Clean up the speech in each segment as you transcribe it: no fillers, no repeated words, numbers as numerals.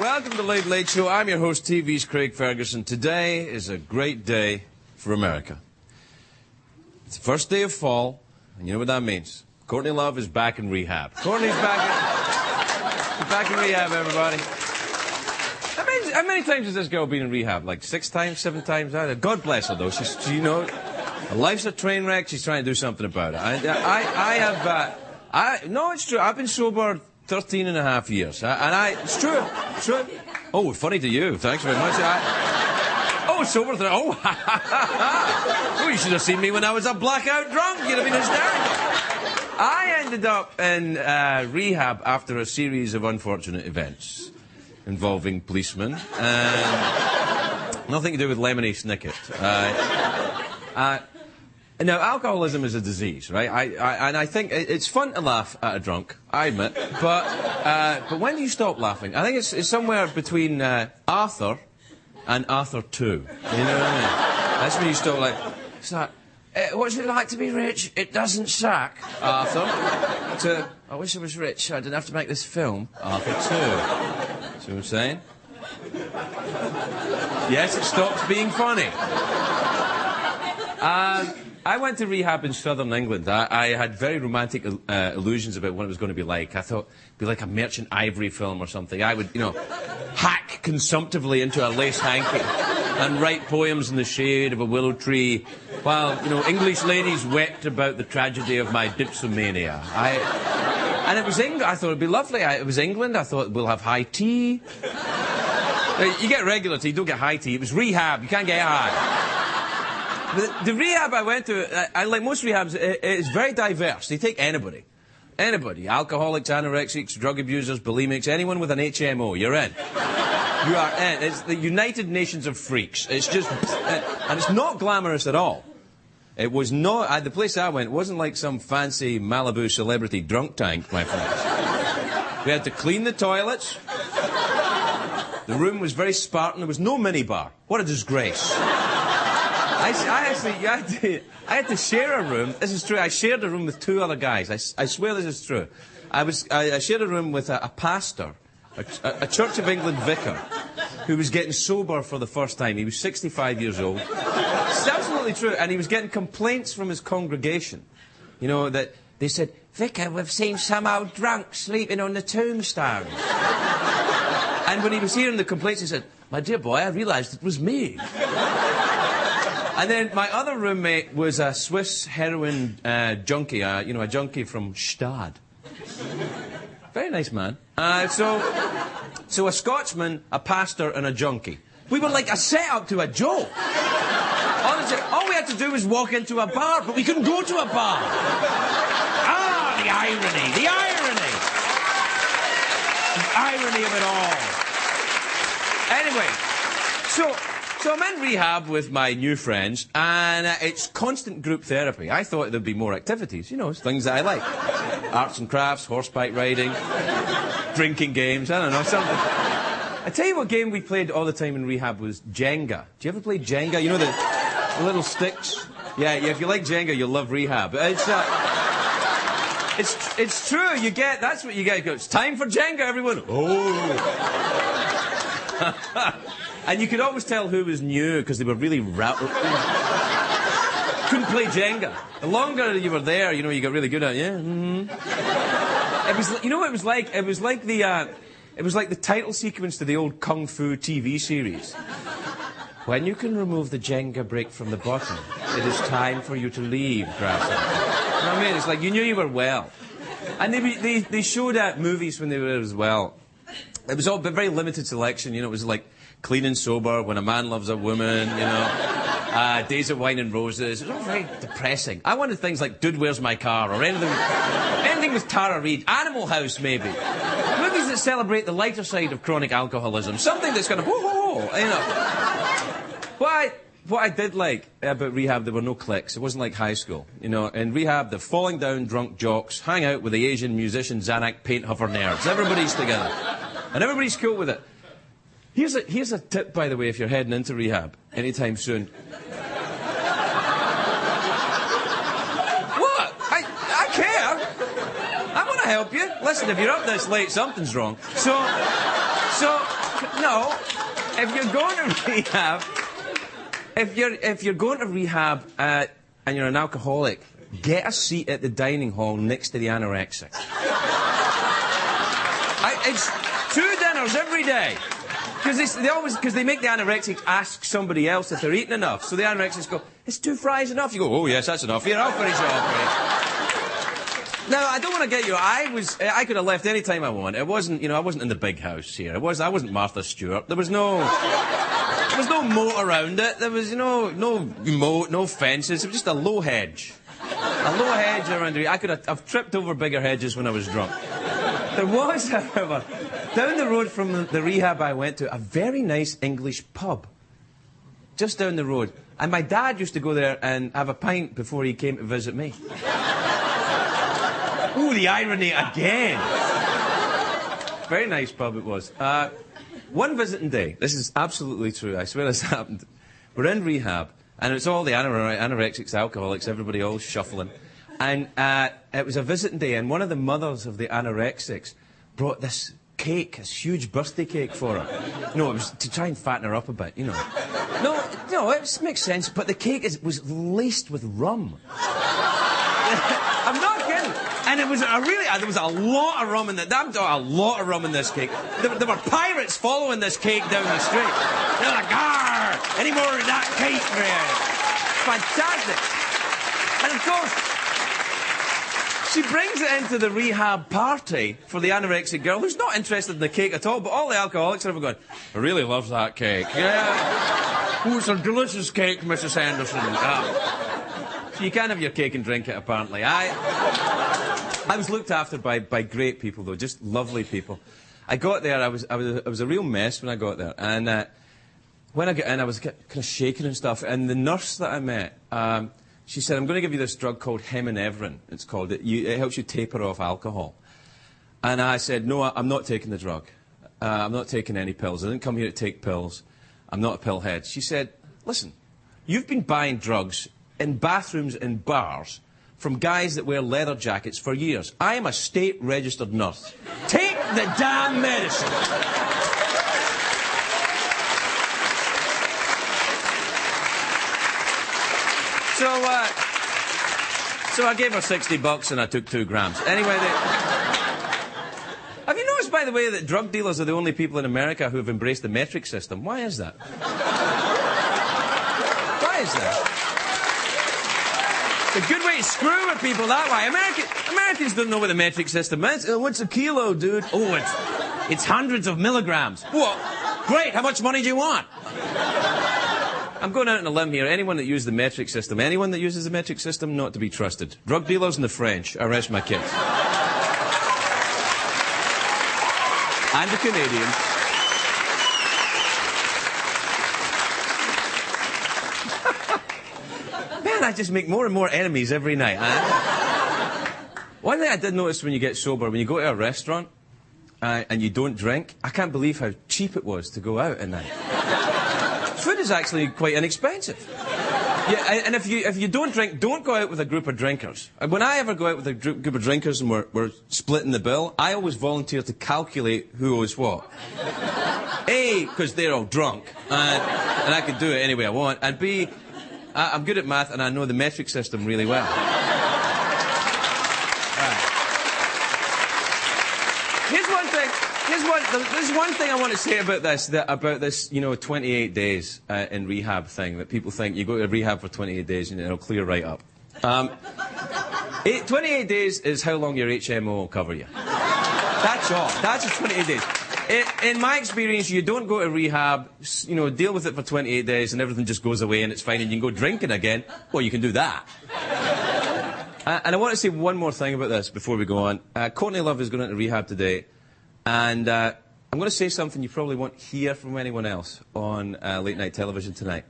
welcome to the Late Late Show. I'm your host, TV's Craig Ferguson. Today is a great day for America. It's the first day of fall, and you know what that means. Courtney Love is back in rehab. Courtney's back in rehab, everybody. How many times has this girl been in rehab? Like 6 times, 7 times? God bless her, though. She knows her life's a train wreck. She's trying to do something about it. No, it's true. I've been sober 13 and a half years. It's true. It's true. Oh, funny to you. Thanks very much. Sober. Oh, you should have seen me when I was a blackout drunk. You'd have been hysterical. I ended up in rehab after a series of unfortunate events involving policemen and nothing to do with Lemony Snicket. Now, alcoholism is a disease, right? And I think it's fun to laugh at a drunk, I admit. But when do you stop laughing? I think it's somewhere between Arthur and Arthur 2. You know what I mean? That's when you stop, like, it's like, what's it like to be rich? It doesn't suck, Arthur. To, I wish I was rich, so I didn't have to make this film. Arthur 2. See what I'm saying? Yes, it stops being funny. I went to rehab in southern England. I had very romantic illusions about what it was going to be like. I thought it'd be like a Merchant Ivory film or something. I would, hack consumptively into a lace hanky and write poems in the shade of a willow tree while, English ladies wept about the tragedy of my dipsomania. And it was England. I thought it'd be lovely. It was England. I thought we'll have high tea. You get regular tea, you don't get high tea. It was rehab. You can't get high. The rehab I went to, like most rehabs, it's very diverse. They take anybody. Anybody. Alcoholics, anorexics, drug abusers, bulimics, anyone with an HMO, you're in. You are in. It's the United Nations of Freaks. It's just... and it's not glamorous at all. It was not... the place I went wasn't like some fancy Malibu celebrity drunk tank, my friends. We had to clean the toilets. The room was very Spartan. There was no minibar. What a disgrace. I had to share a room. This is true. I shared a room with 2 other guys. I swear this is true. I shared a room with a pastor, a Church of England vicar, who was getting sober for the first time. He was 65 years old. It's absolutely true. And he was getting complaints from his congregation. That they said, "Vicar, we've seen some old drunk sleeping on the tombstones." And when he was hearing the complaints, he said, "My dear boy, I realised it was me." And then my other roommate was a Swiss heroin junkie, a junkie from Stad. Very nice man. So a Scotsman, a pastor, and a junkie. We were like a setup to a joke. Honestly, all we had to do was walk into a bar, but we couldn't go to a bar. Ah, the irony, the irony. The irony of it all. Anyway, so I'm in rehab with my new friends, and it's constant group therapy. I thought there'd be more activities, things that I like. Arts and crafts, horseback riding, drinking games, I don't know, something. I tell you what game we played all the time in rehab was Jenga. Do you ever play Jenga? You know the little sticks? Yeah, if you like Jenga, you'll love rehab. It's true, that's what you get. It's time for Jenga, everyone. Oh. And you could always tell who was new, because they were really... couldn't play Jenga. The longer you were there, you got really good at it. Yeah, It was... You know what it was like? It was like the title sequence to the old Kung Fu TV series. When you can remove the Jenga brick from the bottom, it is time for you to leave, Grasshopper. You know what I mean? It's like you knew you were well. And they showed movies when they were as well. It was all a very limited selection, It was like Clean and Sober, When a Man Loves a Woman, Days of Wine and Roses. It was all very depressing. I wanted things like Dude, Where's My Car? Or anything with Tara Reid. Animal House, maybe. Movies that celebrate the lighter side of chronic alcoholism. Something that's kind of, What I did like about rehab, there were no cliques. It wasn't like high school. In rehab, the falling down drunk jocks hang out with the Asian musician Xanax paint huffer nerds. Everybody's together. And everybody's cool with it. Here's a tip, by the way, if you're heading into rehab anytime soon. What? I care. I want to help you. Listen, if you're up this late, something's wrong. So No. If you're going to rehab, if you're going to rehab and you're an alcoholic, get a seat at the dining hall next to the anorexic. It's 2 dinners every day. Because they make the anorexics ask somebody else if they're eating enough. So the anorexics go, "Is 2 fries enough?" You go, "Oh yes, that's enough. Here, I'll finish it off." Now, I don't want to get you. I could have left any time I want. It wasn't, I wasn't in the big house here. I wasn't Martha Stewart. There was no moat around it. There was no moat, no fences. It was just a low hedge. A low hedge around it. I've tripped over bigger hedges when I was drunk. There was, however, down the road from the rehab I went to, a very nice English pub. Just down the road. And my dad used to go there and have a pint before he came to visit me. Ooh, the irony again. Very nice pub it was. One visiting day, this is absolutely true, I swear this happened. We're in rehab, and it's all the anorexics, alcoholics, everybody all shuffling. And it was a visiting day, and one of the mothers of the anorexics brought this cake, this huge birthday cake for her. No, it was to try and fatten her up a bit, No, it makes sense, but the cake was laced with rum. I'm not kidding. And there was a lot of rum in that. Damn, a lot of rum in this cake. There were pirates following this cake down the street. They're like, "Arr! Any more of that cake, man?" Fantastic. And of course, she brings it into the rehab party for the anorexic girl who's not interested in the cake at all, but all the alcoholics are going, "I really love that cake." Yeah. "Oh, it's a delicious cake, Mrs. Henderson." So you can have your cake and drink it, apparently. I was looked after by great people, though, just lovely people. I got there, I was a real mess when I got there, and when I got in, I was kind of shaking and stuff, and the nurse that I met, she said, "I'm going to give you this drug called Heminevrin," it's called. It helps you taper off alcohol. And I said, "No, I'm not taking the drug. I'm not taking any pills. I didn't come here to take pills. I'm not a pillhead." She said, "Listen, you've been buying drugs in bathrooms in bars from guys that wear leather jackets for years. I am a state-registered nurse. Take the damn medicine." So I gave her $60 and I took 2 grams. Anyway, have you noticed, by the way, that drug dealers are the only people in America who have embraced the metric system? Why is that? Why is that? It's a good way to screw with people that way. Americans don't know what the metric system is. "Oh, what's a kilo, dude?" "Oh, it's hundreds of milligrams." "What? Great, how much money do you want?" I'm going out on a limb here. Anyone that uses the metric system, not to be trusted. Drug dealers and the French, I rest my case. And the Canadians. Man, I just make more and more enemies every night. One thing I did notice when you get sober, when you go to a restaurant and you don't drink, I can't believe how cheap it was to go out at night. Food is actually quite inexpensive. Yeah, and if you don't drink, don't go out with a group of drinkers. When I ever go out with a group of drinkers and we're splitting the bill, I always volunteer to calculate who owes what. A, because they're all drunk, and I can do it any way I want, and B, I'm good at math and I know the metric system really well. Right. There's one thing I want to say about this, 28 days in rehab thing, that people think you go to rehab for 28 days and it'll clear right up. 28 days is how long your HMO will cover you. That's all. That's just 28 days. In my experience, you don't go to rehab, deal with it for 28 days and everything just goes away and it's fine and you can go drinking again. Well, you can do that. And I want to say one more thing about this before we go on. Courtney Love is going into rehab today. And I'm going to say something you probably won't hear from anyone else on late night television tonight.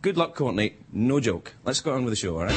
Good luck, Courtney. No joke. Let's go on with the show, all right?